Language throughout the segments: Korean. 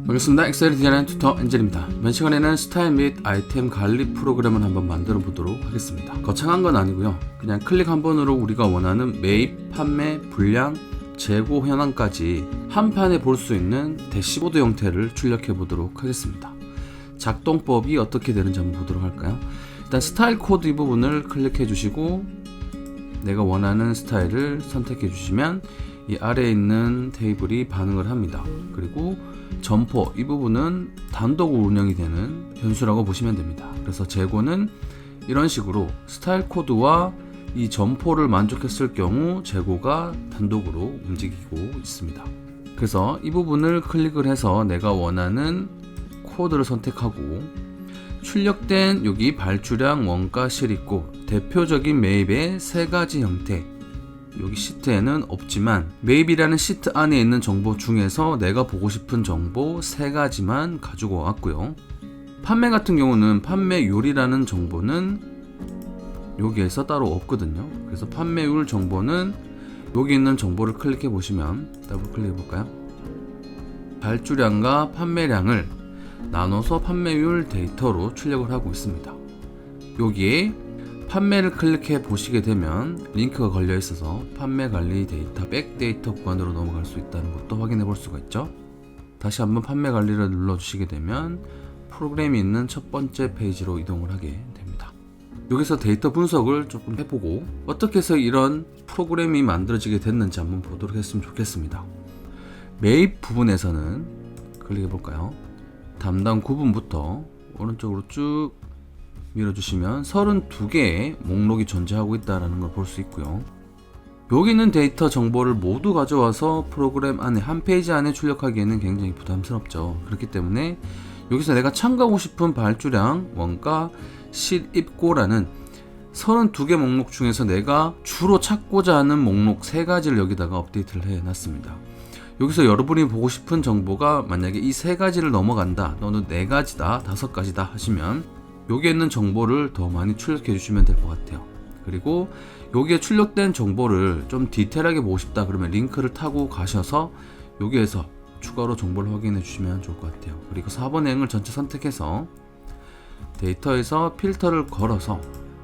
반갑습니다. 엑셀 디자인 튜터 엔젤입니다. 이번 시간에는 스타일 및 아이템 관리 프로그램을 한번 만들어 보도록 하겠습니다. 거창한 건 아니고요. 그냥 클릭 한 번으로 우리가 원하는 매입, 판매, 불량, 재고 현황까지 한 판에 볼 수 있는 대시보드 형태를 출력해 보도록 하겠습니다. 작동법이 어떻게 되는지 한번 보도록 할까요? 일단 스타일 코드 이 부분을 클릭해 주시고 내가 원하는 스타일을 선택해 주시면 이 아래에 있는 테이블이 반응을 합니다. 그리고 점포 이 부분은 단독으로 운영이 되는 변수라고 보시면 됩니다. 그래서 재고는 이런 식으로 스타일 코드와 이 점포를 만족했을 경우 재고가 단독으로 움직이고 있습니다. 그래서 이 부분을 클릭을 해서 내가 원하는 코드를 선택하고 출력된 여기 발주량, 원가, 실입고 대표적인 매입의 세 가지 형태, 여기 시트에는 없지만 매입이라는 시트 안에 있는 정보 중에서 내가 보고 싶은 정보 세 가지만 가지고 왔고요. 판매 같은 경우는 판매율이라는 정보는 여기에서 따로 없거든요. 그래서 판매율 정보는 여기 있는 정보를 클릭해 보시면 더블 클릭해 볼까요? 발주량과 판매량을 나눠서 판매율 데이터로 출력을 하고 있습니다. 여기에 판매를 클릭해 보시게 되면 링크가 걸려 있어서 판매 관리 데이터 백 데이터 구간으로 넘어갈 수 있다는 것도 확인해 볼 수가 있죠. 다시 한번 판매 관리를 눌러 주시게 되면 프로그램이 있는 첫 번째 페이지로 이동을 하게 됩니다. 여기서 데이터 분석을 조금 해보고 어떻게 해서 이런 프로그램이 만들어지게 됐는지 한번 보도록 했으면 좋겠습니다. 매입 부분에서는 클릭해 볼까요? 담당 구분부터 오른쪽으로 쭉 밀어주시면 32개의 목록이 존재하고 있다는 걸 볼 수 있고요. 여기 있는 데이터 정보를 모두 가져와서 프로그램 안에 한 페이지 안에 출력하기에는 굉장히 부담스럽죠. 그렇기 때문에 여기서 내가 참고하고 싶은 발주량, 원가, 실입고라는 32개 목록 중에서 내가 주로 찾고자 하는 목록 3가지를 여기다가 업데이트를 해놨습니다. 여기서 여러분이 보고 싶은 정보가 만약에 이 3가지를 넘어간다, 또는 4가지다, 5가지다 하시면 여기에 있는 정보를 더 많이 출력해 주시면 될 것 같아요. 그리고 여기에 출력된 정보를 좀 디테일하게 보고 싶다 그러면 링크를 타고 가셔서 여기에서 추가로 정보를 확인해 주시면 좋을 것 같아요. 그리고 4번 행을 전체 선택해서 데이터에서 필터를 걸어서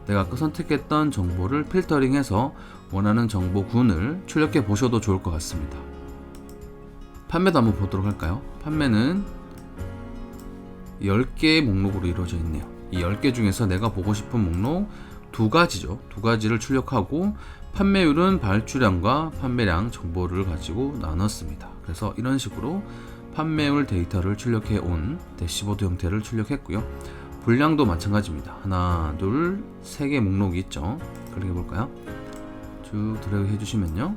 내가 아까 선택했던 정보를 필터링해서 원하는 정보군을 출력해 보셔도 좋을 것 같습니다. 판매도 한번 보도록 할까요? 판매는 10개의 목록으로 이루어져 있네요. 이 10개 중에서 내가 보고 싶은 목록 2가지죠. 2가지를 출력하고 판매율은 발주량과 판매량 정보를 가지고 나눴습니다. 그래서 이런 식으로 판매율 데이터를 출력해 온 대시보드 형태를 출력했고요. 불량도 마찬가지입니다. 하나, 둘, 3개 목록이 있죠. 클릭해 볼까요? 쭉 드래그 해주시면요.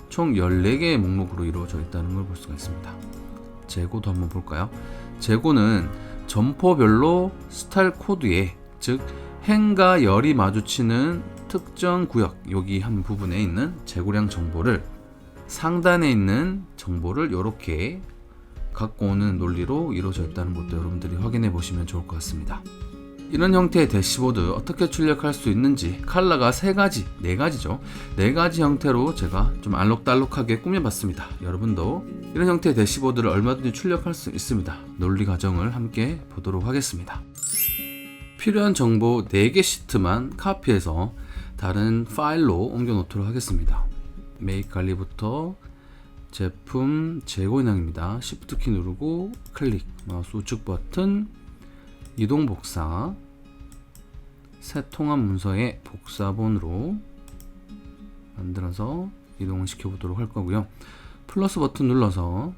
총 14개의 목록으로 이루어져 있다는 걸 볼 수가 있습니다. 재고도 한번 볼까요? 재고는 점포별로 스타일 코드에, 즉 행과 열이 마주치는 특정 구역, 여기 한 부분에 있는 재고량 정보를 상단에 있는 정보를 이렇게 갖고 오는 논리로 이루어져 있다는 것도 여러분들이 확인해 보시면 좋을 것 같습니다. 이런 형태의 대시보드 어떻게 출력할 수 있는지 컬러가 3가지, 4가지죠. 4가지 형태로 제가 좀 알록달록하게 꾸며봤습니다. 여러분도 이런 형태의 대시보드를 얼마든지 출력할 수 있습니다. 논리 과정을 함께 보도록 하겠습니다. 필요한 정보 4개 시트만 카피해서 다른 파일로 옮겨 놓도록 하겠습니다. 매입 관리부터 제품 재고 현황입니다. Shift 키 누르고 클릭, 마우스 우측 버튼, 이동 복사, 새 통합 문서의 복사본으로 만들어서 이동을 시켜 보도록 할 거고요. 플러스 버튼 눌러서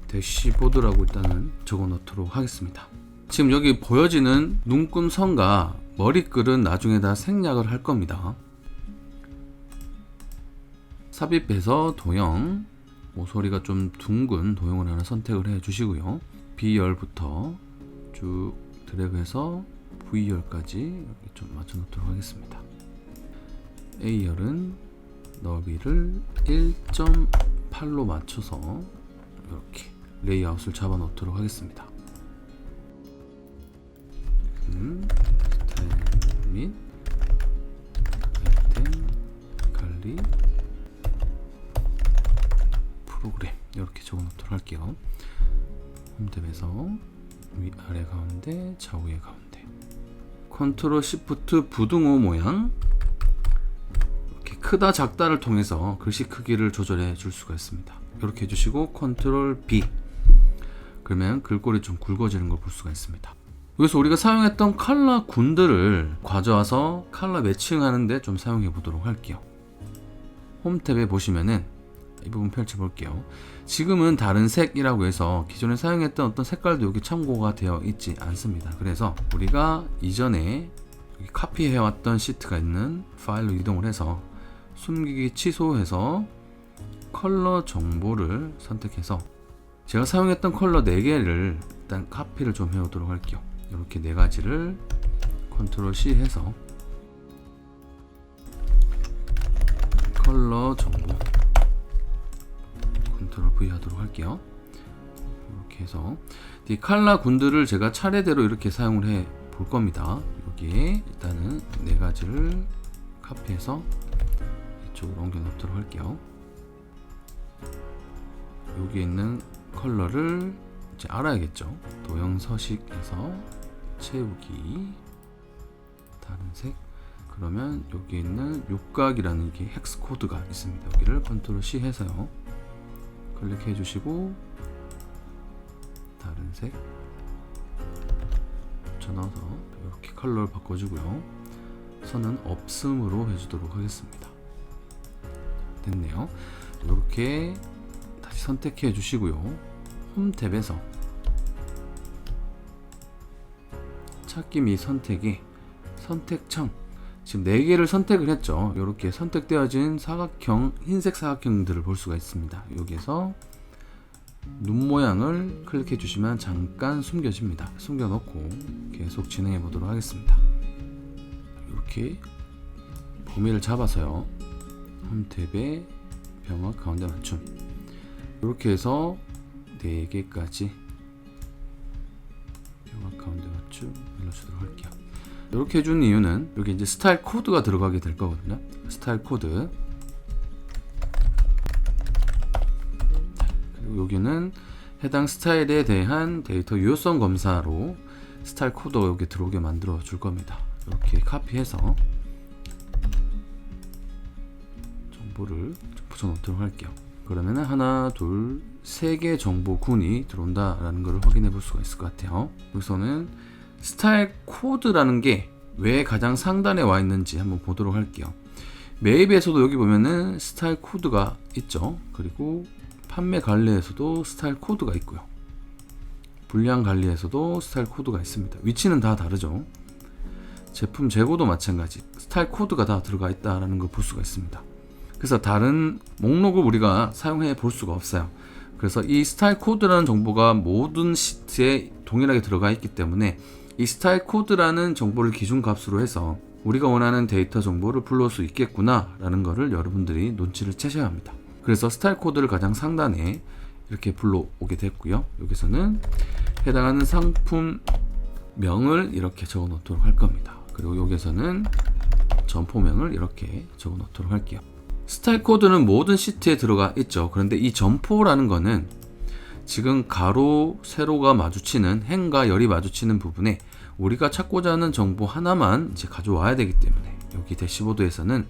대시보드라고 일단은 적어 놓도록 하겠습니다. 지금 여기 보여지는 눈금 선과 머리글은 나중에 다 생략을 할 겁니다. 삽입해서 도형, 모서리가 좀 둥근 도형을 하나 선택을 해 주시고요. B열부터 쭉 드래그해서 V열까지 이렇게 좀 맞춰 놓도록 하겠습니다. A열은 너비를 1.8로 맞춰서 이렇게 레이아웃을 잡아 놓도록 하겠습니다. 스타일 및 아이템 관리 프로그램 이렇게 적어 놓도록 할게요. 홈 탭에서 위아래 가운데 좌우의 가운데 컨트롤 시프트 부등호 모양 이렇게 크다 작다를 통해서 글씨 크기를 조절해 줄 수가 있습니다. 이렇게 해주시고 컨트롤 B 그러면 글꼴이 좀 굵어지는 걸 볼 수가 있습니다. 여기서 우리가 사용했던 컬러 군들을 가져와서 컬러 매칭하는데 좀 사용해 보도록 할게요. 홈 탭에 보시면은 이 부분 펼쳐 볼게요. 지금은 다른 색이라고 해서 기존에 사용했던 어떤 색깔도 여기 참고가 되어 있지 않습니다. 그래서 우리가 이전에 카피해 왔던 시트가 있는 파일로 이동을 해서 숨기기 취소해서 컬러 정보를 선택해서 제가 사용했던 컬러 4개를 일단 카피를 좀 해오도록 할게요. 이렇게 4가지를 컨트롤 C 해서 컬러 정보 컨트롤 V 하도록 할게요. 이렇게 해서 이 컬러 군들을 제가 차례대로 이렇게 사용을 해 볼 겁니다. 여기에 일단은 4가지를 카피해서 이쪽으로 옮겨 놓도록 할게요. 여기 있는 컬러를 이제 알아야겠죠. 도형 서식에서 채우기 다른 색 그러면 여기 있는 육각이라는 게 헥스 코드가 있습니다. 여기를 컨트롤 C 해서요. 클릭해 주시고 다른 색 붙여넣어서 이렇게 컬러를 바꿔주고요. 선은 없음으로 해주도록 하겠습니다. 됐네요. 이렇게 다시 선택해 주시고요. 홈 탭에서 찾기 및 선택에 선택창 지금 4개를 선택을 했죠. 이렇게 선택되어진 사각형 흰색 사각형들을 볼 수가 있습니다. 여기에서 눈 모양을 클릭해 주시면 잠깐 숨겨집니다. 숨겨 놓고 계속 진행해 보도록 하겠습니다. 이렇게 범위를 잡아서요. 홈 탭에 병역 가운데 맞춤 이렇게 해서 4개까지 병역 가운데 맞춤 눌러주도록 할게요. 이렇게 해준 이유는 여기 이제 스타일 코드가 들어가게 될 거거든요. 스타일 코드 그리고 여기는 해당 스타일에 대한 데이터 유효성 검사로 스타일 코드가 여기 들어오게 만들어 줄 겁니다. 이렇게 카피해서 정보를 붙여 놓도록 할게요. 그러면 하나, 둘, 3개 정보군이 들어온다라는 것을 확인해 볼 수가 있을 것 같아요. 여기서는 스타일 코드라는 게 왜 가장 상단에 와 있는지 한번 보도록 할게요. 매입에서도 여기 보면은 스타일 코드가 있죠. 그리고 판매 관리에서도 스타일 코드가 있고요. 불량 관리에서도 스타일 코드가 있습니다. 위치는 다 다르죠. 제품 재고도 마찬가지 스타일 코드가 다 들어가 있다는 걸 볼 수가 있습니다. 그래서 다른 목록을 우리가 사용해 볼 수가 없어요. 그래서 이 스타일 코드라는 정보가 모든 시트에 동일하게 들어가 있기 때문에 이 스타일 코드라는 정보를 기준 값으로 해서 우리가 원하는 데이터 정보를 불러올 수 있겠구나 라는 것을 여러분들이 눈치를 채셔야 합니다. 그래서 스타일 코드를 가장 상단에 이렇게 불러오게 됐고요. 여기서는 해당하는 상품명을 이렇게 적어 놓도록 할 겁니다. 그리고 여기서는 점포명을 이렇게 적어 놓도록 할게요. 스타일 코드는 모든 시트에 들어가 있죠. 그런데 이 점포라는 거는 지금 가로, 세로가 마주치는 행과 열이 마주치는 부분에 우리가 찾고자 하는 정보 하나만 이제 가져와야 되기 때문에 여기 대시보드에서는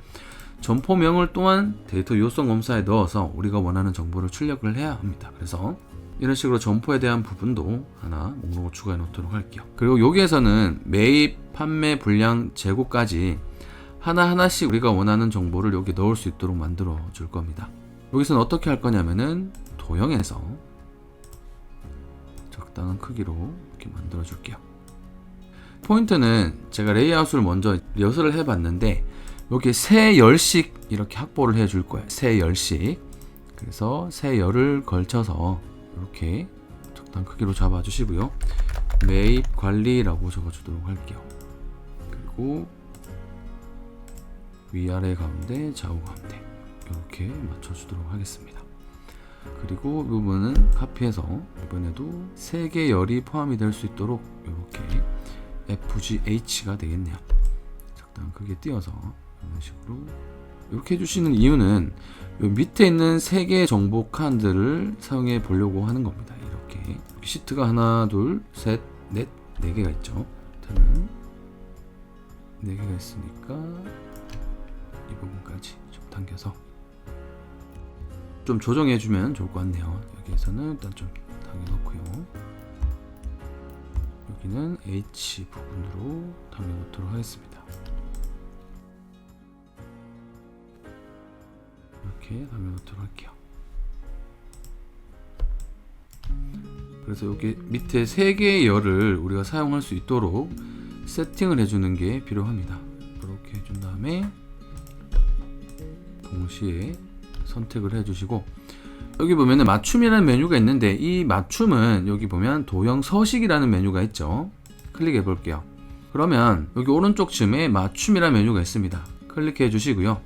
점포명을 또한 데이터 유효성 검사에 넣어서 우리가 원하는 정보를 출력을 해야 합니다. 그래서 이런 식으로 점포에 대한 부분도 하나 목록을 추가해 놓도록 할게요. 그리고 여기에서는 매입, 판매, 불량, 재고까지 하나하나씩 우리가 원하는 정보를 여기 넣을 수 있도록 만들어 줄 겁니다. 여기서는 어떻게 할 거냐면은 도형에서 적당한 크기로 이렇게 만들어 줄게요. 포인트는 제가 레이아웃을 먼저 리허설을 해 봤는데 여기 세 열씩 이렇게 확보를 해 줄 거예요. 세 열씩. 그래서 세 열을 걸쳐서 이렇게 적당한 크기로 잡아 주시고요. 매입 관리라고 적어 주도록 할게요. 그리고 위아래 가운데 좌우 가운데 이렇게 맞춰 주도록 하겠습니다. 그리고 이 부분은 카피해서 이번에도 3개 열이 포함이 될 수 있도록 이렇게 FGH가 되겠네요. 적당한 크게 띄워서 이런 식으로 이렇게 해주시는 이유는 요 밑에 있는 3개의 정보 칸들을 사용해 보려고 하는 겁니다. 이렇게 시트가 하나, 둘, 셋, 넷, 4개가 있죠. 저는 4개가 있으니까 이 부분까지 좀 당겨서 좀 조정해 주면 좋을 것 같네요. 여기에서는 일단 좀 당겨 놓고요. 여기는 H 부분으로 당겨 놓도록 하겠습니다. 이렇게 당겨 놓도록 할게요. 그래서 여기 밑에 3개의 열을 우리가 사용할 수 있도록 세팅을 해주는 게 필요합니다. 이렇게 해준 다음에 동시에 선택을 해주시고, 여기 보면은 맞춤이라는 메뉴가 있는데 이 맞춤은 여기 보면 도형 서식이라는 메뉴가 있죠. 클릭해 볼게요. 그러면 여기 오른쪽 쯤에 맞춤이라는 메뉴가 있습니다. 클릭해 주시고요.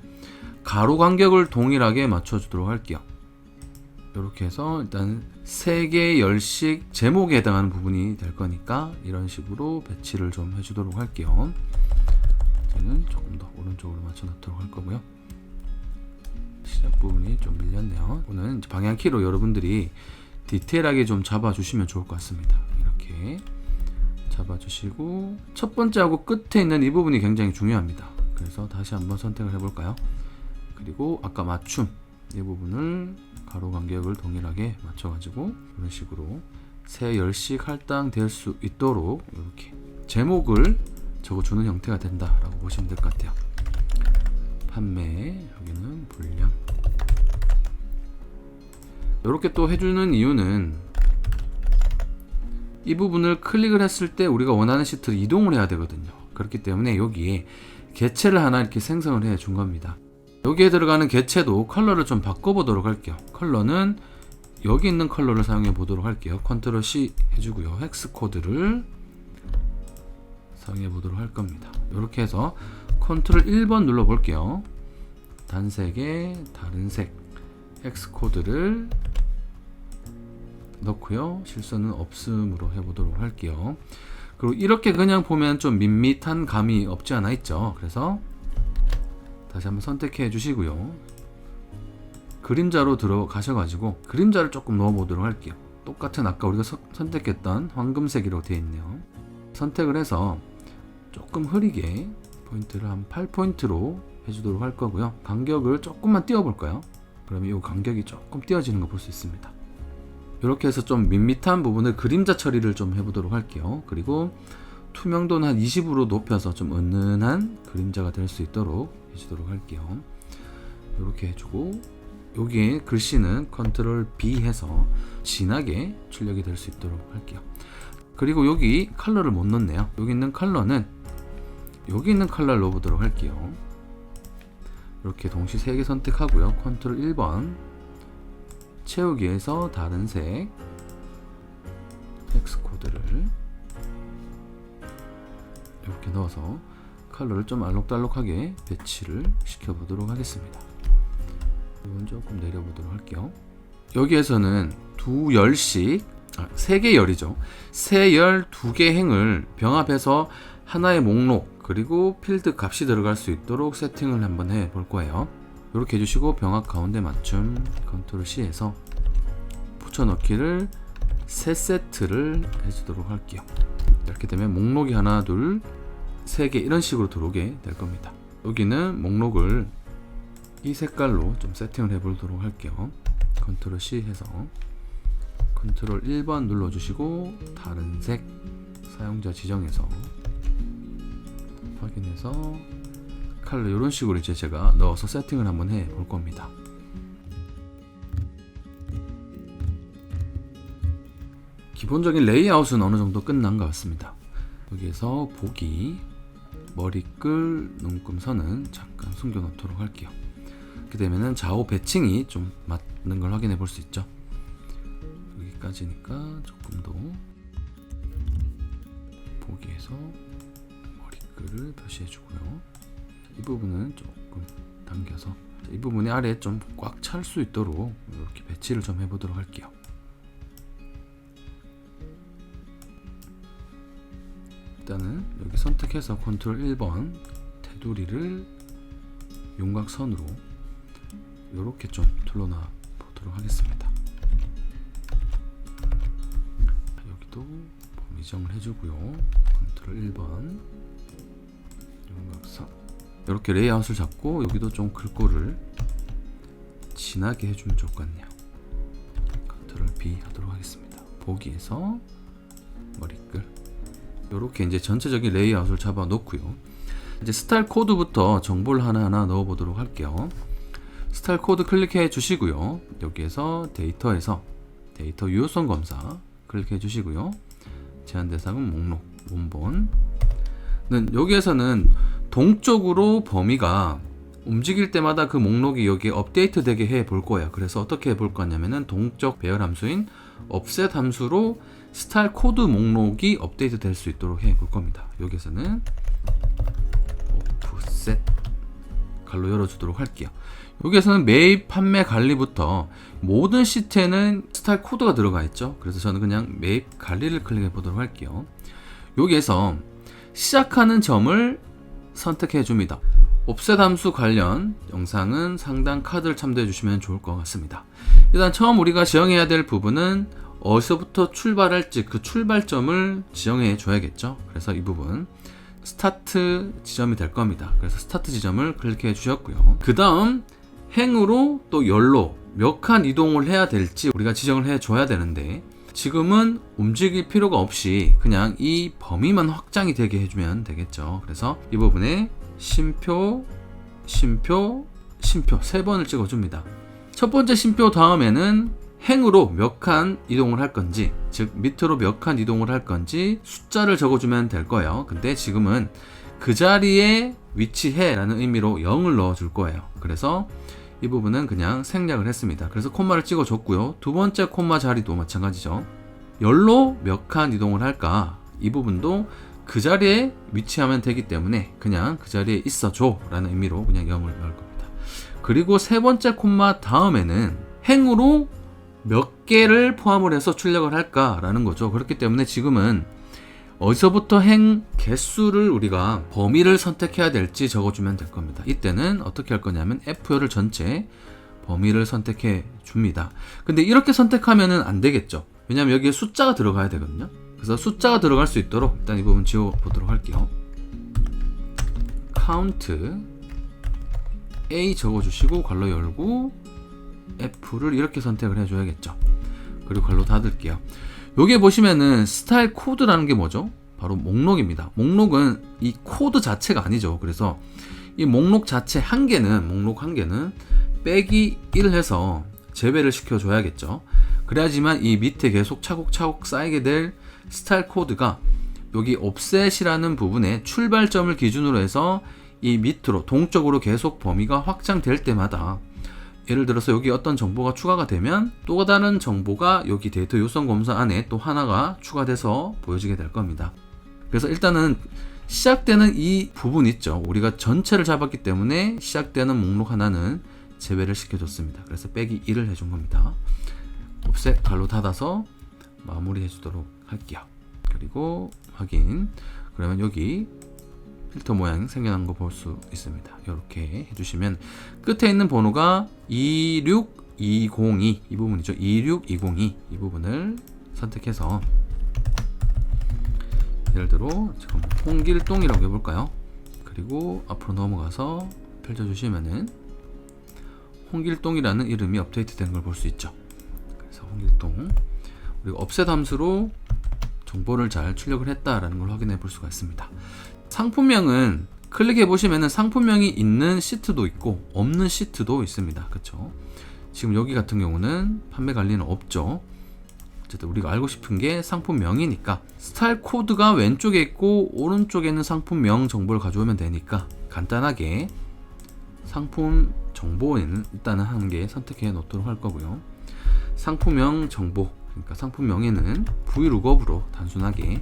가로 간격을 동일하게 맞춰 주도록 할게요. 이렇게 해서 일단 3개의 열씩 제목에 해당하는 부분이 될 거니까 이런 식으로 배치를 좀 해주도록 할게요. 저는 조금 더 오른쪽으로 맞춰 놓도록 할 거고요. 시작 부분이 좀 밀렸네요. 오늘 방향키로 여러분들이 디테일하게 좀 잡아주시면 좋을 것 같습니다. 이렇게 잡아주시고, 첫 번째하고 끝에 있는 이 부분이 굉장히 중요합니다. 그래서 다시 한번 선택을 해볼까요? 그리고 아까 맞춤 이 부분을 가로 간격을 동일하게 맞춰가지고 이런 식으로 3열씩 할당될 수 있도록 이렇게 제목을 적어주는 형태가 된다라고 보시면 될 것 같아요. 판매, 여기는 분량. 이렇게 또 해주는 이유는 이 부분을 클릭을 했을 때 우리가 원하는 시트로 이동을 해야 되거든요. 그렇기 때문에 여기에 개체를 하나 이렇게 생성을 해 준 겁니다. 여기에 들어가는 개체도 컬러를 좀 바꿔보도록 할게요. 컬러는 여기 있는 컬러를 사용해 보도록 할게요. 컨트롤 C 해주고요. 헥스 코드를 사용해 보도록 할 겁니다. 이렇게 해서 컨트롤 1번 눌러 볼게요. 단색에 다른 색 헥스 코드를 넣고요. 실수는 없음으로 해보도록 할게요. 그리고 이렇게 그냥 보면 좀 밋밋한 감이 없지 않아 있죠. 그래서 다시 한번 선택해 주시고요. 그림자로 들어가셔가지고 그림자를 조금 넣어보도록 할게요. 똑같은 아까 우리가 선택했던 황금색으로 되어 있네요. 선택을 해서 조금 흐리게 포인트를 한 8포인트로 해주도록 할 거고요. 간격을 조금만 띄워볼까요? 그러면 이 간격이 조금 띄워지는 거 볼 수 있습니다. 이렇게 해서 좀 밋밋한 부분을 그림자 처리를 좀 해보도록 할게요. 그리고 투명도는 한 20으로 높여서 좀 은은한 그림자가 될 수 있도록 해주도록 할게요. 이렇게 해주고, 여기에 글씨는 컨트롤 B 해서 진하게 출력이 될 수 있도록 할게요. 그리고 여기 컬러를 못 넣네요. 여기 있는 컬러는 여기 있는 컬러를 넣어보도록 할게요. 이렇게 동시 3개 선택하고요. 컨트롤 1번 채우기에서 다른 색 헥스 코드를 이렇게 넣어서 컬러를 좀 알록달록하게 배치를 시켜보도록 하겠습니다. 이건 조금 내려보도록 할게요. 여기에서는 2열씩 3개 열이죠. 3열 2개 행을 병합해서 하나의 목록 그리고 필드 값이 들어갈 수 있도록 세팅을 한번 해 볼 거예요. 이렇게 해주시고 병합 가운데 맞춤 컨트롤 C에서 붙여넣기를 3세트를 해주도록 할게요. 이렇게 되면 목록이 하나 둘 3개 이런 식으로 들어오게 될 겁니다. 여기는 목록을 이 색깔로 좀 세팅을 해 보도록 할게요. 컨트롤 C 해서 컨트롤 1번 눌러주시고 다른 색 사용자 지정해서 확인해서 컬러 이런 식으로 이제 제가 넣어서 세팅을 한번 해 볼 겁니다. 기본적인 레이아웃은 어느 정도 끝난 것 같습니다. 여기에서 보기 머리끌 눈금선은 잠깐 숨겨 놓도록 할게요. 이렇게 되면은 좌우 배칭이 좀 맞는 걸 확인해 볼 수 있죠. 여기까지니까 조금 더 보기에서 머리끌을 표시해 주고요. 이 부분은 조금 당겨서 이 부분이 아래에 좀 꽉 찰 수 있도록 이렇게 배치를 좀 해보도록 할게요. 일단은 여기 선택해서 컨트롤 1번 테두리를 윤곽선으로 요렇게 좀 둘러놔 보도록 하겠습니다. 여기도 범위 지정을 해주고요. 컨트롤 1번 윤곽선 이렇게 레이아웃을 잡고 여기도 좀 글꼴을 진하게 해주면 좋을 것 같네요. 컨트롤 B 하도록 하겠습니다. 보기에서 머리글 이렇게 이제 전체적인 레이아웃을 잡아 놓고요. 이제 스타일 코드부터 정보를 하나하나 넣어 보도록 할게요. 스타일 코드 클릭해 주시고요. 여기에서 데이터에서 데이터 유효성 검사 클릭해 주시고요. 제한 대상은 목록 원본은 여기에서는 동쪽으로 범위가 움직일 때마다 그 목록이 여기에 업데이트 되게 해 볼 거예요. 그래서 어떻게 해 볼 거냐면은 동적 배열 함수인 offset 함수로 스타일 코드 목록이 업데이트 될 수 있도록 해 볼 겁니다. 여기에서는 offset 갈로 열어주도록 할게요. 여기에서는 매입 판매 관리부터 모든 시트에는 스타일 코드가 들어가 있죠. 그래서 저는 그냥 매입 관리를 클릭해 보도록 할게요. 여기에서 시작하는 점을 선택해 줍니다. offset 함수 관련 영상은 상단 카드를 참조해 주시면 좋을 것 같습니다. 일단 처음 우리가 지정해야 될 부분은 어디서부터 출발할지 그 출발점을 지정해 줘야겠죠. 그래서 이 부분 스타트 지점이 될 겁니다. 그래서 스타트 지점을 클릭해 주셨고요. 그 다음 행으로 또 열로 몇 칸 이동을 해야 될지 우리가 지정을 해 줘야 되는데 지금은 움직일 필요가 없이 그냥 이 범위만 확장이 되게 해주면 되겠죠. 그래서 이 부분에 쉼표, 쉼표, 쉼표 3번을 찍어줍니다. 첫 번째 쉼표 다음에는 행으로 몇 칸 이동을 할 건지, 즉 밑으로 몇 칸 이동을 할 건지 숫자를 적어주면 될 거예요. 근데 지금은 그 자리에 위치해 라는 의미로 0을 넣어줄 거예요. 그래서 이 부분은 그냥 생략을 했습니다. 그래서 콤마를 찍어줬고요. 두 번째 콤마 자리도 마찬가지죠. 열로 몇 칸 이동을 할까? 이 부분도 그 자리에 위치하면 되기 때문에 그냥 그 자리에 있어줘 라는 의미로 그냥 0을 넣을 겁니다. 그리고 세 번째 콤마 다음에는 행으로 몇 개를 포함을 해서 출력을 할까 라는 거죠. 그렇기 때문에 지금은 어디서부터 행 개수를 우리가 범위를 선택해야 될지 적어주면 될 겁니다. 이때는 어떻게 할 거냐면 F12를 전체 범위를 선택해 줍니다. 근데 이렇게 선택하면은 안 되겠죠. 왜냐면 여기에 숫자가 들어가야 되거든요. 그래서 숫자가 들어갈 수 있도록 일단 이 부분 지워 보도록 할게요. count A 적어주시고 괄호 열고 F를 이렇게 선택을 해줘야겠죠. 그리고 괄호 닫을게요. 여기에 보시면은 스타일 코드라는 게 뭐죠? 바로 목록입니다. 목록은 이 코드 자체가 아니죠. 그래서 이 목록 자체 목록 한 개는 빼기 1 해서 제외를 시켜줘야겠죠. 그래야지만 이 밑에 계속 차곡차곡 쌓이게 될 스타일 코드가 여기 offset이라는 부분에 출발점을 기준으로 해서 이 밑으로 동쪽으로 계속 범위가 확장될 때마다 예를 들어서 여기 어떤 정보가 추가가 되면 또 다른 정보가 여기 데이터 요성 검사 안에 또 하나가 추가돼서 보여지게 될 겁니다. 그래서 일단은 시작되는 이 부분 있죠. 우리가 전체를 잡았기 때문에 시작되는 목록 하나는 제외를 시켜줬습니다. 그래서 빼기 1을 해준 겁니다. offset 갈로 닫아서 마무리 해주도록 할게요. 그리고 확인. 그러면 여기 필터 모양 생겨난 거 볼 수 있습니다. 이렇게 해주시면 끝에 있는 번호가 26202 이 부분이죠. 26202 이 부분을 선택해서 예를 들어 지금 홍길동이라고 해볼까요? 그리고 앞으로 넘어가서 펼쳐주시면은 홍길동이라는 이름이 업데이트 된 걸 볼 수 있죠. 그래서 홍길동 그리고 offset 함수로 정보를 잘 출력을 했다라는 걸 확인해 볼 수가 있습니다. 상품명은 클릭해 보시면은 상품명이 있는 시트도 있고 없는 시트도 있습니다. 그쵸? 지금 여기 같은 경우는 판매 관리는 없죠. 어쨌든 우리가 알고 싶은 게 상품명이니까 스타일 코드가 왼쪽에 있고 오른쪽에 있는 상품명 정보를 가져오면 되니까 간단하게 상품 정보에는 일단은 한 개 선택해 놓도록 할 거고요. 상품명 정보, 그러니까 상품명에는 vlookup으로 단순하게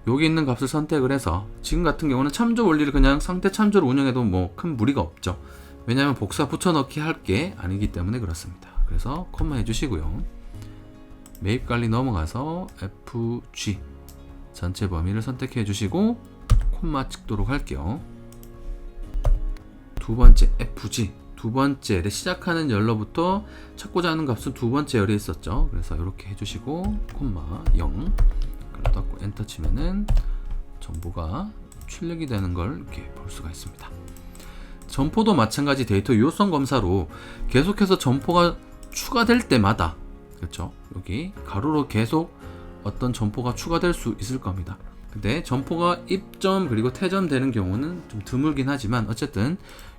여기 있는 값을 선택을 해서 지금 같은 경우는 참조 원리를 그냥 상태 참조를 운영해도 뭐 큰 무리가 없죠. 왜냐하면 복사 붙여넣기 할 게 아니기 때문에 그렇습니다. 그래서 콤마 해주시고요. 매입 관리 넘어가서 FG 전체 범위를 선택해 주시고 콤마 찍도록 할게요. 두 번째 FG 두 번째 시작하는 열로부터 찾고자 하는 값은 두 번째 열에 있었죠. 그래서 이렇게 해주시고 콤마 0 닫고 엔터 치면은 정보가 출력이 되는 걸 이렇게 볼 수가 있습니다. 점포도 마찬가지 데이터 유효성 검사로 계속해서 점포가 추가될 때마다, 그렇죠? 여기 가로로 계속 어떤 점포가 추가될 수 있을 겁니다. 근데 점포가 입점 그리고 퇴점 되는 경우는 좀 드물긴 하지만 어쨌든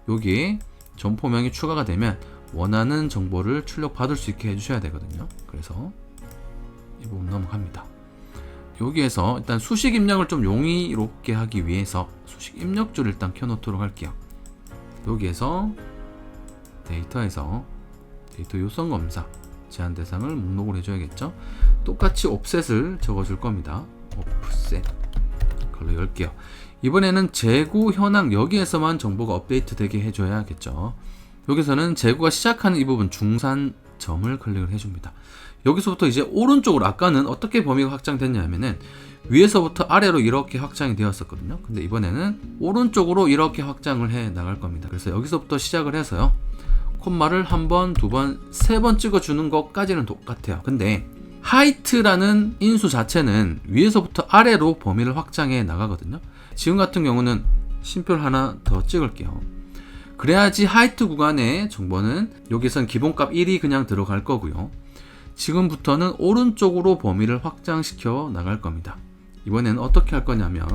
여기에 점포명이 추가가 되면 원하는 정보를 출력받을 수 있게 해주셔야 되거든요. 그래서 이 부분 넘어갑니다. 여기에서 일단 수식 입력을 좀 용이롭게 하기 위해서 수식 입력줄을 일단 켜놓도록 할게요. 여기에서 데이터에서 데이터 요성 검사 제한 대상을 목록으로 해줘야겠죠. 똑같이 옵셋을 적어줄 겁니다. 옵셋 걸로 열게요. 이번에는 재고 현황 여기에서만 정보가 업데이트 되게 해줘야겠죠. 여기서는 재고가 시작하는 이 부분 중산점을 클릭을 해줍니다. 여기서부터 이제 오른쪽으로, 아까는 어떻게 범위가 확장됐냐 하면은 위에서부터 아래로 이렇게 확장이 되었었거든요. 근데 이번에는 오른쪽으로 이렇게 확장을 해 나갈 겁니다. 그래서 여기서부터 시작을 해서요, 콤마를 한 번, 두 번, 세 번 찍어주는 것까지는 똑같아요. 근데 하이트라는 인수 자체는 위에서부터 아래로 범위를 확장해 나가거든요. 지금 같은 경우는 심표를 하나 더 찍을게요. 그래야지 하이트 구간의 정보는 여기선 기본값 1이 그냥 들어갈 거고요. 지금부터는 오른쪽으로 범위를 확장시켜 나갈 겁니다. 이번에는 어떻게 할 거냐면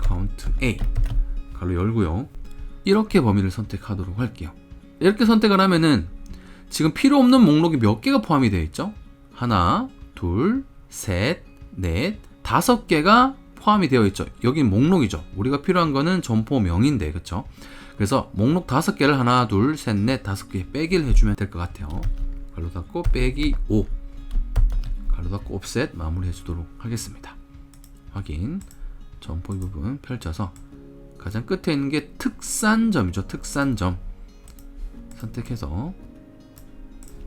count A 가로 열고요. 이렇게 범위를 선택하도록 할게요. 이렇게 선택을 하면은 지금 필요 없는 목록이 몇 개가 포함이 되어 있죠? 하나, 둘, 셋, 넷, 5개가 포함이 되어 있죠. 여긴 목록이죠. 우리가 필요한 거는 점포명인데, 그쵸? 그래서 목록 5개를 하나, 둘, 셋, 넷, 5개 빼기를 해주면 될 것 같아요. 가로 닫고 빼기 5 가로 닫고 옵셋 마무리 해주도록 하겠습니다. 확인. 점포 이 부분 펼쳐서 가장 끝에 있는 게 특산점이죠. 특산점 선택해서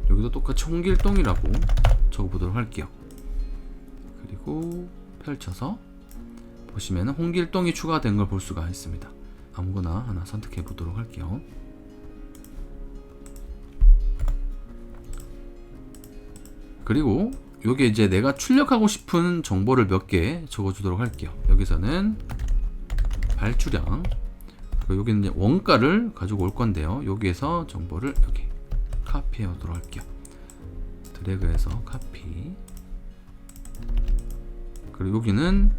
여기도 똑같이 홍길동이라고 적어보도록 할게요. 그리고 펼쳐서 보시면 홍길동이 추가된 걸 볼 수가 있습니다. 아무거나 하나 선택해 보도록 할게요. 그리고 여기 이제 내가 출력하고 싶은 정보를 몇 개 적어주도록 할게요. 여기서는 발주량, 그리고 여기는 이제 원가를 가지고 올 건데요. 여기에서 정보를 여기 카피해 오도록 할게요. 드래그해서 카피. 그리고 여기는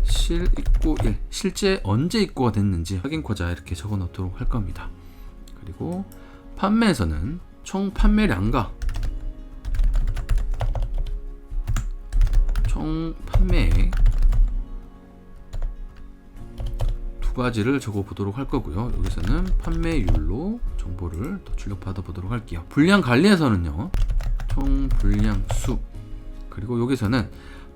실 입고 1, 실제 언제 입고가 됐는지 확인코자 이렇게 적어 놓도록 할 겁니다. 그리고 판매에서는 총 판매량과 총 판매액 두 가지를 적어 보도록 할 거고요. 여기서는 판매율로 정보를 더 출력받아 보도록 할게요. 분량 관리에서는요, 총 분량 수, 그리고 여기서는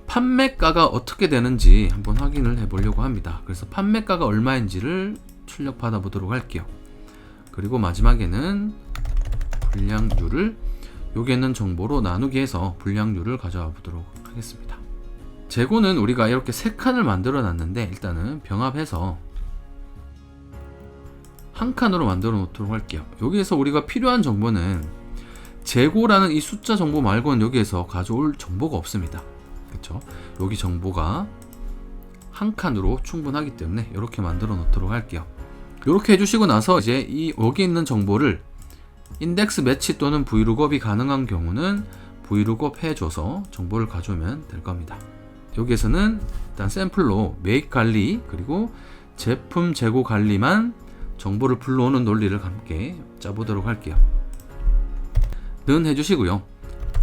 판매가가 어떻게 되는지 한번 확인을 해 보려고 합니다. 그래서 판매가가 얼마인지를 출력받아 보도록 할게요. 그리고 마지막에는 분량률을 여기 있는 정보로 나누기 해서 분량률을 가져와 보도록 하겠습니다. 재고는 우리가 이렇게 3칸을 만들어 놨는데 일단은 병합해서 한 칸으로 만들어 놓도록 할게요. 여기에서 우리가 필요한 정보는 재고라는 이 숫자 정보 말고는 여기에서 가져올 정보가 없습니다. 그쵸? 여기 정보가 한 칸으로 충분하기 때문에 이렇게 만들어 놓도록 할게요. 이렇게 해주시고 나서 이제 이 여기 있는 정보를 인덱스 매치 또는 브이룩업이 가능한 경우는 브이룩업 해줘서 정보를 가져오면 될 겁니다. 여기에서는 일단 샘플로 매입 관리 그리고 제품 재고 관리만 정보를 불러오는 논리를 함께 짜보도록 할게요. 는 해주시고요.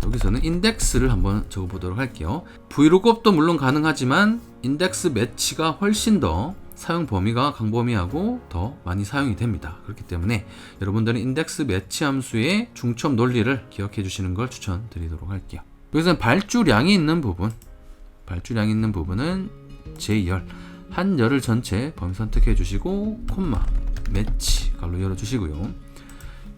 여기서는 인덱스를 한번 적어보도록 할게요. 브이룩업도 물론 가능하지만 인덱스 매치가 훨씬 더 사용 범위가 광범위하고 더 많이 사용이 됩니다. 그렇기 때문에 여러분들은 인덱스 매치 함수의 중첩 논리를 기억해 주시는 걸 추천드리도록 할게요. 여기서는 발주량이 있는 부분, 발주량이 있는 부분은 J열, 한 열을 전체 범위 선택해 주시고 콤마 매치 갈로 열어 주시고요.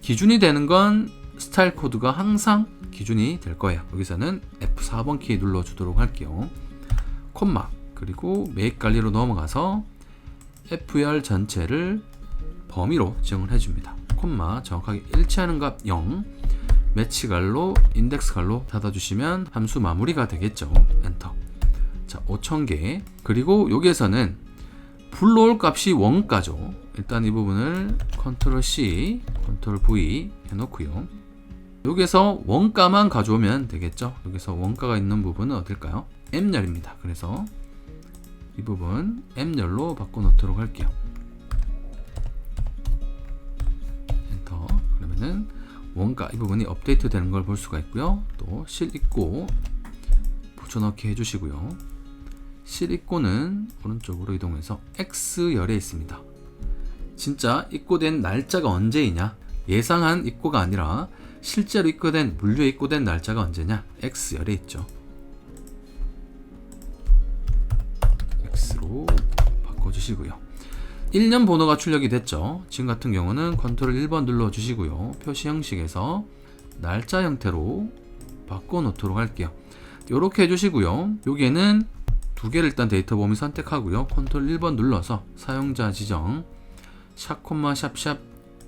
기준이 되는 건 스타일 코드가 항상 기준이 될 거예요. 여기서는 F4번 키 눌러 주도록 할게요. 콤마 그리고 매입 관리로 넘어가서 F열 전체를 범위로 지정을 해줍니다. 콤마 정확하게 일치하는 값 0, 매치 갈로 인덱스 갈로 닫아주시면 함수 마무리가 되겠죠. 엔터. 자, 5000개. 그리고 여기에서는 불러올 값이 원가죠. 일단 이 부분을 컨트롤 C, 컨트롤 V 해놓고요. 여기에서 원가만 가져오면 되겠죠. 여기서 원가가 있는 부분은 어딜까요? M열입니다. 그래서 이 부분 M열로 바꿔놓도록 할게요. 엔터. 그러면은 원가 이 부분이 업데이트 되는 걸 볼 수가 있고요. 또 실 입고 붙여넣기 해주시고요. 실 입고는 오른쪽으로 이동해서 X열에 있습니다. 진짜 입고된 날짜가 언제이냐? 예상한 입고가 아니라 실제로 입고된, 물류에 입고된 날짜가 언제냐? X열에 있죠. X로 바꿔주시고요. 1년 번호가 출력이 됐죠. 지금 같은 경우는 컨트롤 1번 눌러주시고요. 표시 형식에서 날짜 형태로 바꿔놓도록 할게요. 이렇게 해주시고요. 여기에는 두 개를 일단 데이터 범위 선택하고요. 컨트롤 1번 눌러서 사용자 지정 샵 콤마 샵샵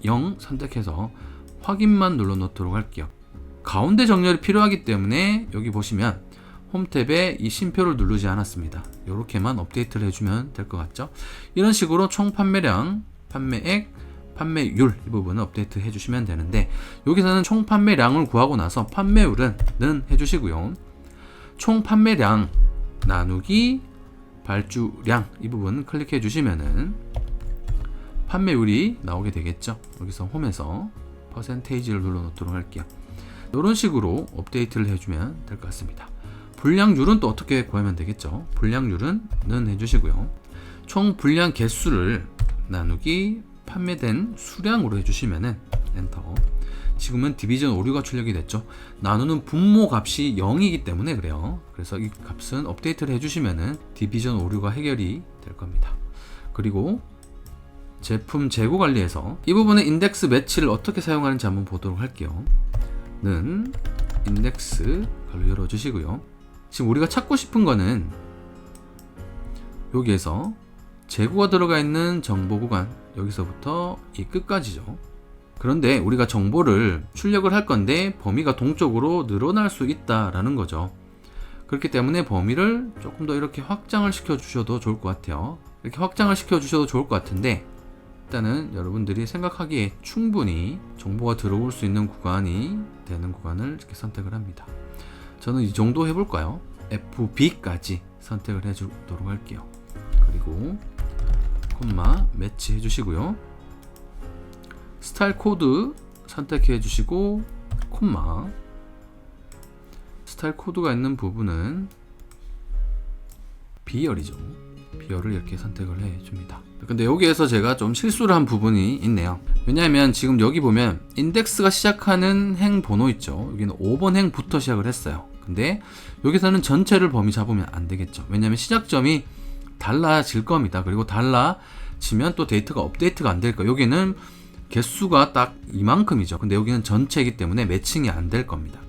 0 선택해서 확인만 눌러 놓도록 할게요. 가운데 정렬이 필요하기 때문에 여기 보시면 홈 탭에 이 쉼표를 누르지 않았습니다. 이렇게만 업데이트를 해주면 될 것 같죠. 이런 식으로 총 판매량, 판매액, 판매율 이 부분을 업데이트 해주시면 되는데, 여기서는 총 판매량을 구하고 나서 판매율은 는 해주시고요. 총 판매량 나누기 발주량 이 부분 클릭해 주시면은 판매율이 나오게 되겠죠. 여기서 홈에서 퍼센테이지를 눌러 놓도록 할게요. 이런 식으로 업데이트를 해주면 될 것 같습니다. 분량률은 또 어떻게 구하면 되겠죠. 분량률은 는 해주시고요. 총 분량 개수를 나누기 판매된 수량으로 해주시면은 엔터. 지금은 디비전 오류가 출력이 됐죠. 나누는 분모 값이 0이기 때문에 그래요. 그래서 이 값은 업데이트를 해주시면은 디비전 오류가 해결이 될 겁니다. 그리고 제품 재고 관리에서 이 부분의 인덱스 매치를 어떻게 사용하는지 한번 보도록 할게요. 는 인덱스 갈로 열어주시고요. 지금 우리가 찾고 싶은 거는 여기에서 재고가 들어가 있는 정보 구간, 여기서부터 이 끝까지죠. 그런데 우리가 정보를 출력을 할 건데 범위가 동적으로 늘어날 수 있다라는 거죠. 그렇기 때문에 범위를 조금 더 이렇게 확장을 시켜 주셔도 좋을 것 같아요. 이렇게 확장을 시켜 주셔도 좋을 것 같은데, 일단은 여러분들이 생각하기에 충분히 정보가 들어올 수 있는 구간이 되는 구간을 이렇게 선택을 합니다. 저는 이 정도 해볼까요? FB까지 선택을 해주도록 할게요. 그리고 콤마 매치 해주시고요. 스타일 코드 선택해 주시고 콤마 스타일 코드가 있는 부분은 B열이죠. B열을 이렇게 선택을 해 줍니다. 근데 여기에서 제가 좀 실수를 한 부분이 있네요. 왜냐하면 지금 여기 보면 인덱스가 시작하는 행 번호 있죠. 여기는 5번 행부터 시작을 했어요. 근데 여기서는 전체를 범위 잡으면 안 되겠죠. 왜냐하면 시작점이 달라질 겁니다. 그리고 달라지면 또 데이터가 업데이트가 안 될 거예요. 여기는 개수가 딱 이만큼이죠. 근데 여기는 전체이기 때문에 매칭이 안 될 겁니다.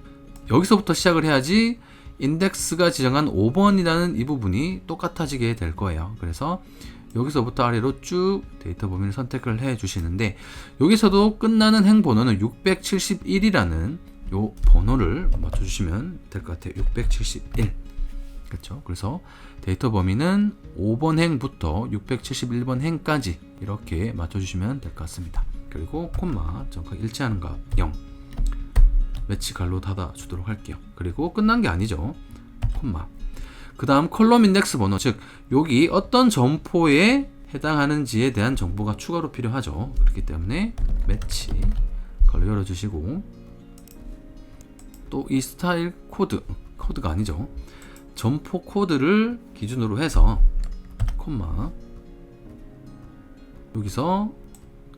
여기서부터 시작을 해야지 인덱스가 지정한 5번이라는 이 부분이 똑같아지게 될 거예요. 그래서 여기서부터 아래로 쭉 데이터 범위를 선택을 해 주시는데, 여기서도 끝나는 행 번호는 671이라는 요 번호를 맞춰 주시면 될 것 같아요. 671. 그렇죠? 그래서 데이터 범위는 5번 행부터 671번 행까지 이렇게 맞춰 주시면 될 것 같습니다. 그리고 콤마 정확하게 일치하는 값 0 매치 갈로 닫아 주도록 할게요. 그리고 끝난 게 아니죠. 콤마. 그 다음 컬럼 인덱스 번호, 즉 여기 어떤 점포에 해당하는지에 대한 정보가 추가로 필요하죠. 그렇기 때문에 매치 갈로 열어주시고, 또 이 스타일 코드가 아니죠. 점포 코드를 기준으로 해서 콤마 여기서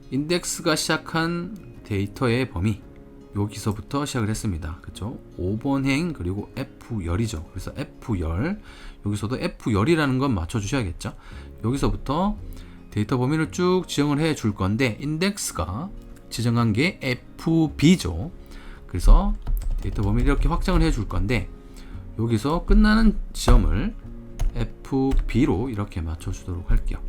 인덱스가 시작한 데이터의 범위, 여기서부터 시작을 했습니다. 그렇죠? 5번 행 그리고 F열이죠. 그래서 F열, 여기서도 F열이라는 건 맞춰 주셔야겠죠. 여기서부터 데이터 범위를 쭉 지정을 해 줄 건데, 인덱스가 지정한 게 FB죠. 그래서 데이터 범위를 이렇게 확장을 해 줄 건데, 여기서 끝나는 지점을 FB로 이렇게 맞춰 주도록 할게요.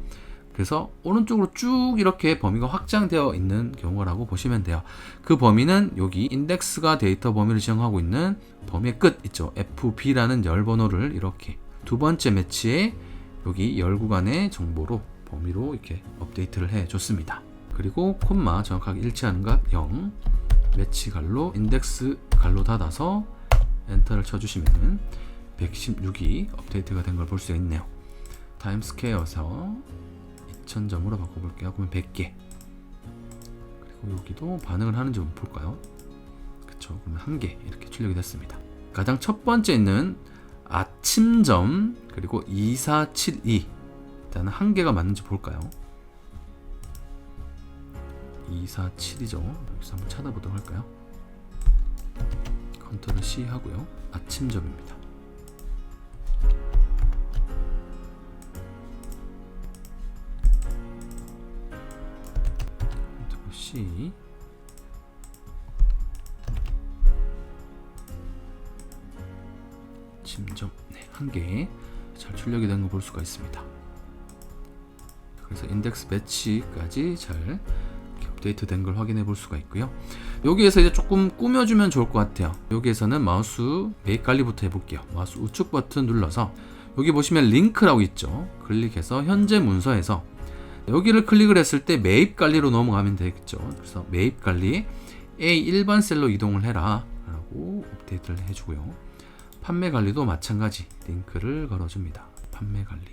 그래서 오른쪽으로 쭉 이렇게 범위가 확장되어 있는 경우라고 보시면 돼요. 그 범위는 여기 인덱스가 데이터 범위를 지정하고 있는 범위의 끝 있죠. FB라는 열 번호를 이렇게 두 번째 매치에 여기 열 구간의 정보로 범위로 이렇게 업데이트를 해 줬습니다. 그리고 콤마 정확하게 일치하는 값 0, 매치 갈로 인덱스 갈로 닫아서 엔터를 쳐주시면 116이 업데이트가 된 걸 볼 수 있네요. 타임스퀘어에서 2000점으로 바꿔볼게요. 그러면 100개. 그리고 여기도 반응을 하는지 한번 볼까요? 그쵸. 그러면 1개 이렇게 출력이 됐습니다. 가장 첫 번째 있는 아침점 그리고 2472 일단 1개가 맞는지 볼까요? 247이죠. 여기서 한번 찾아보도록 할까요? 컨트롤 C 하고요. 아침점입니다. 컨트롤 C. 아침점. 네, 1개 잘 출력이 된 거 볼 수가 있습니다. 그래서 인덱스 매치까지 잘 업데이트 된 걸 확인해 볼 수가 있고요. 여기에서 이제 조금 꾸며주면 좋을 것 같아요. 여기에서는 마우스 매입 관리부터 해볼게요. 마우스 우측 버튼 눌러서 여기 보시면 링크라고 있죠. 클릭해서 현재 문서에서 여기를 클릭을 했을 때 매입 관리로 넘어가면 되겠죠. 그래서 매입 관리 A 일반 셀로 이동을 해라 라고 업데이트를 해주고요. 판매 관리도 마찬가지 링크를 걸어줍니다. 판매 관리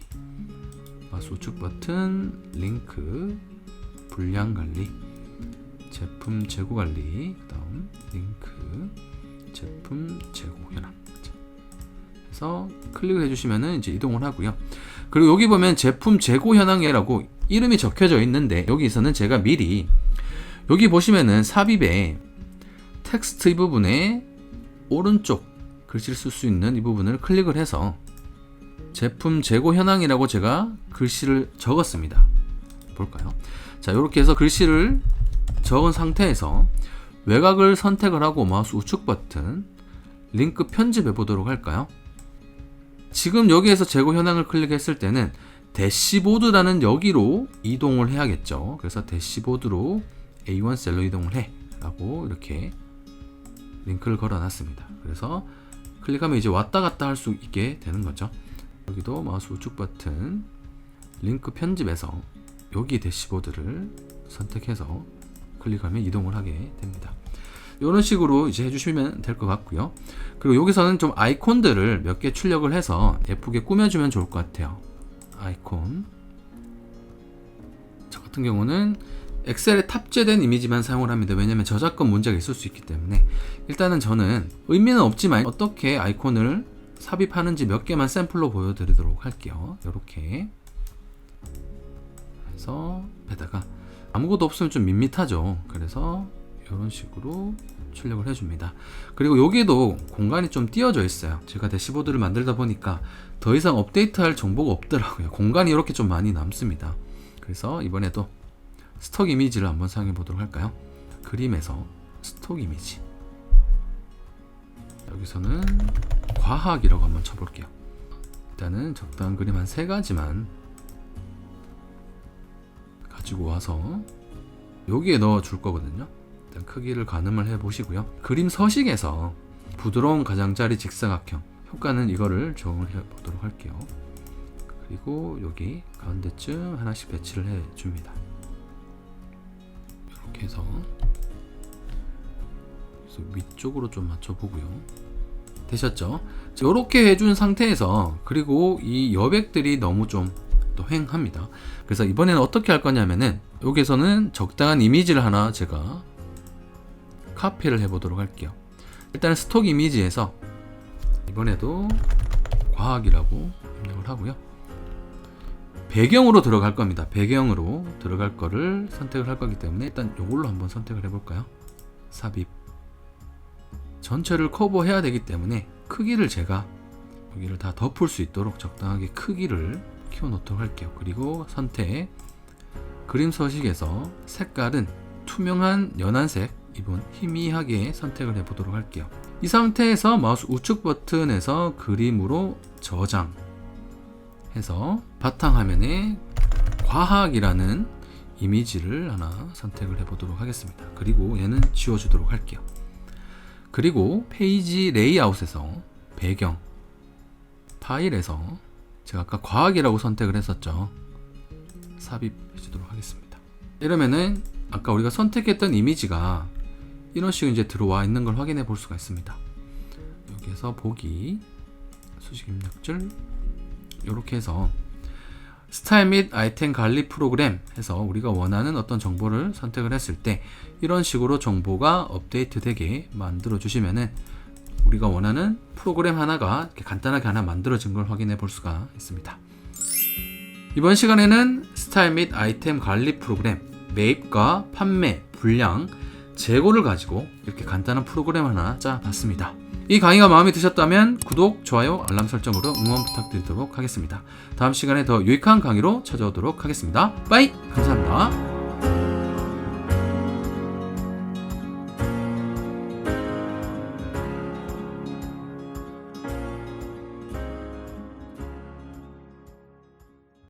마우스 우측 버튼 링크 분량 관리 제품 재고 관리 그다음 링크 제품 재고 현황 해서 클릭을 해주시면은 이제 이동을 하고요. 그리고 여기 보면 제품 재고 현황이라고 이름이 적혀져 있는데 여기서는 제가 미리 여기 보시면은 삽입에 텍스트 이 부분에 오른쪽 글씨를 쓸 수 있는 이 부분을 클릭을 해서 제품 재고 현황이라고 제가 글씨를 적었습니다. 볼까요? 자, 이렇게 해서 글씨를 적은 상태에서 외곽을 선택을 하고 마우스 우측 버튼 링크 편집해 보도록 할까요? 지금 여기에서 재고 현황을 클릭했을 때는 대시보드라는 여기로 이동을 해야겠죠. 그래서 대시보드로 A1 셀로 이동을 해 라고 이렇게 링크를 걸어 놨습니다. 그래서 클릭하면 이제 왔다 갔다 할 수 있게 되는 거죠. 여기도 마우스 우측 버튼 링크 편집에서 여기 대시보드를 선택해서 클릭하면 이동을 하게 됩니다. 이런 식으로 이제 해주시면 될 것 같고요. 그리고 여기서는 좀 아이콘들을 몇 개 출력을 해서 예쁘게 꾸며주면 좋을 것 같아요. 아이콘 저 같은 경우는 엑셀에 탑재된 이미지만 사용을 합니다. 왜냐면 저작권 문제가 있을 수 있기 때문에 일단은 저는 의미는 없지만 어떻게 아이콘을 삽입하는지 몇 개만 샘플로 보여드리도록 할게요. 이렇게 해서 배다가 아무것도 없으면 좀 밋밋하죠. 그래서 이런 식으로 출력을 해줍니다. 그리고 여기도 공간이 좀 띄어져 있어요. 제가 대시보드를 만들다 보니까 더 이상 업데이트할 정보가 없더라고요. 공간이 이렇게 좀 많이 남습니다. 그래서 이번에도 스톡 이미지를 한번 사용해 보도록 할까요? 그림에서 스톡 이미지 여기서는 과학이라고 한번 쳐볼게요. 일단은 적당한 그림 한 3가지만 가지고 와서 여기에 넣어 줄 거거든요. 일단 크기를 가늠을 해 보시고요. 그림 서식에서 부드러운 가장자리 직사각형 효과는 이거를 적용을 해 보도록 할게요. 그리고 여기 가운데쯤 하나씩 배치를 해 줍니다. 이렇게 해서 위쪽으로 좀 맞춰 보고요. 되셨죠? 이렇게 해준 상태에서 그리고 이 여백들이 너무 좀 또 휑합니다. 그래서 이번에는 어떻게 할 거냐면은 여기서는 적당한 이미지를 하나 제가 카피를 해보도록 할게요. 일단 스톡 이미지에서 이번에도 과학이라고 입력을 하고요. 배경으로 들어갈 겁니다. 배경으로 들어갈 거를 선택을 할 거기 때문에 일단 이걸로 한번 선택을 해볼까요? 삽입 전체를 커버해야 되기 때문에 크기를 제가 여기를 다 덮을 수 있도록 적당하게 크기를 키워놓도록 할게요. 그리고 선택 그림 서식에서 색깔은 투명한 연한색 이번 희미하게 선택을 해보도록 할게요. 이 상태에서 마우스 우측 버튼에서 그림으로 저장 해서 바탕화면에 과학이라는 이미지를 하나 선택을 해보도록 하겠습니다. 그리고 얘는 지워주도록 할게요. 그리고 페이지 레이아웃에서 배경 파일에서 제가 아까 과학이라고 선택을 했었죠. 삽입해주도록 하겠습니다. 이러면은 아까 우리가 선택했던 이미지가 이런 식으로 이제 들어와 있는 걸 확인해 볼 수가 있습니다. 여기에서 보기, 수식 입력줄 이렇게 해서 스타일 및 아이템 관리 프로그램 해서 우리가 원하는 어떤 정보를 선택을 했을 때 이런 식으로 정보가 업데이트 되게 만들어 주시면은 우리가 원하는 프로그램 하나가 이렇게 간단하게 하나 만들어진 걸 확인해 볼 수가 있습니다. 이번 시간에는 스타일 및 아이템 관리 프로그램, 매입과 판매, 분량, 재고를 가지고 이렇게 간단한 프로그램 하나 짜봤습니다. 이 강의가 마음에 드셨다면 구독, 좋아요, 알람 설정으로 응원 부탁드리도록 하겠습니다. 다음 시간에 더 유익한 강의로 찾아오도록 하겠습니다. 빠이! 감사합니다.